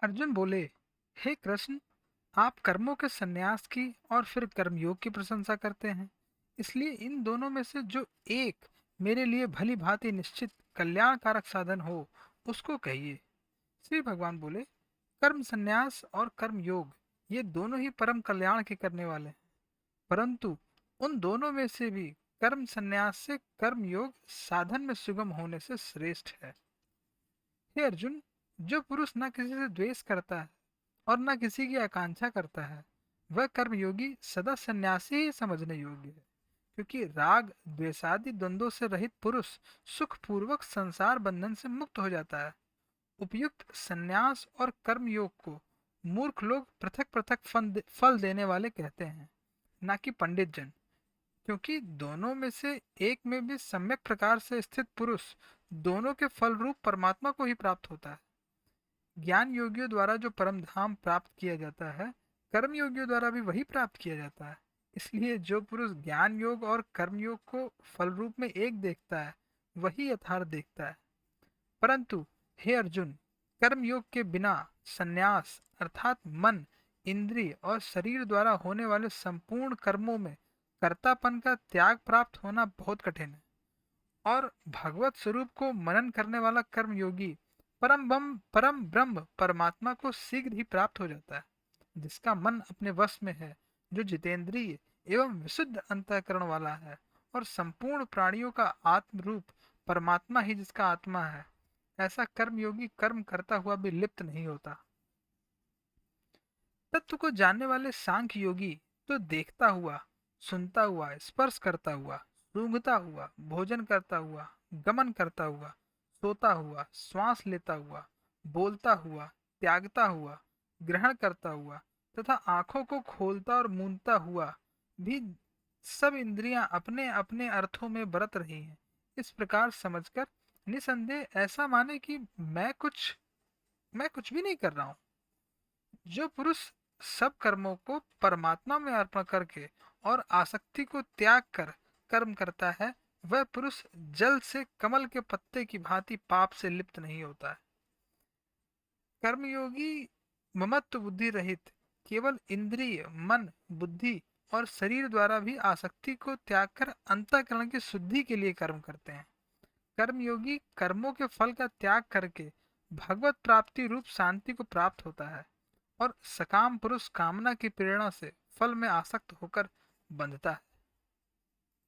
अर्जुन बोले, हे कृष्ण, आप कर्मों के संन्यास की और फिर कर्मयोग की प्रशंसा करते हैं। इसलिए इन दोनों में से जो एक मेरे लिए भली भांति निश्चित कल्याणकारक साधन हो, उसको कहिए। श्री भगवान बोले, कर्म संन्यास और कर्म योग ये दोनों ही परम कल्याण के करने वाले हैं, परंतु उन दोनों में से भी कर्म संन्यास से कर्म योग साधन में सुगम होने से श्रेष्ठ है। हे अर्जुन, जो पुरुष न किसी से द्वेष करता है और न किसी की आकांक्षा करता है, वह कर्मयोगी सदा सन्यासी ही समझने योग्य है। क्योंकि राग द्वेषादि द्वंद्वों से रहित पुरुष सुख पूर्वक संसार बंधन से मुक्त हो जाता है। उपयुक्त सन्यास और कर्मयोग को मूर्ख लोग पृथक पृथक फल देने वाले कहते हैं, ना कि पंडित जन। क्योंकि दोनों में से एक में भी सम्यक प्रकार से स्थित पुरुष दोनों के फल रूप परमात्मा को ही प्राप्त होता है। ज्ञान योगियों द्वारा जो परम धाम प्राप्त किया जाता है, कर्म योगियों द्वारा भी वही प्राप्त किया जाता है। इसलिए जो पुरुष ज्ञान योग और कर्म योग को फल रूप में एक देखता है, वही यथार्थ देखता है। परंतु हे अर्जुन, कर्म योग के बिना संन्यास अर्थात मन, इंद्रिय और शरीर द्वारा होने वाले संपूर्ण कर्मों में कर्तापन का त्याग प्राप्त होना बहुत कठिन है। और भगवत स्वरूप को मनन करने वाला कर्म योगी परम ब्रह्म परमात्मा को शीघ्र ही प्राप्त हो जाता है। जिसका मन अपने वश में है, जो जितेंद्रिय एवं विशुद्ध अंतःकरण वाला है और संपूर्ण प्राणियों का आत्म रूप परमात्मा ही जिसका आत्मा है, ऐसा कर्मयोगी कर्म करता हुआ भी लिप्त नहीं होता। तत्व को जानने वाले सांख्य योगी तो देखता हुआ, सुनता हुआ, स्पर्श करता हुआ, सूंघता हुआ, भोजन करता हुआ, गमन करता हुआ, सोता हुआ, श्वास लेता हुआ, बोलता हुआ, त्यागता हुआ, ग्रहण करता हुआ तथा आंखों को खोलता और मूंदता हुआ भी सब इंद्रियां अपने अपने अर्थों में बरत रही हैं। इस प्रकार समझकर निसंदेह ऐसा माने कि मैं कुछ भी नहीं कर रहा हूँ। जो पुरुष सब कर्मों को परमात्मा में अर्पण करके और आसक्ति को त्याग कर कर्म करता है, वह पुरुष जल से कमल के पत्ते की भांति पाप से लिप्त नहीं होता है। कर्मयोगी ममत्व बुद्धि रहित केवल इंद्रिय, मन, बुद्धि और शरीर द्वारा भी आसक्ति को त्याग कर अंतःकरण की शुद्धि के लिए कर्म करते हैं। कर्मयोगी कर्मों के फल का त्याग करके भगवत प्राप्ति रूप शांति को प्राप्त होता है और सकाम पुरुष कामना की प्रेरणा से फल में आसक्त होकर बंधता है।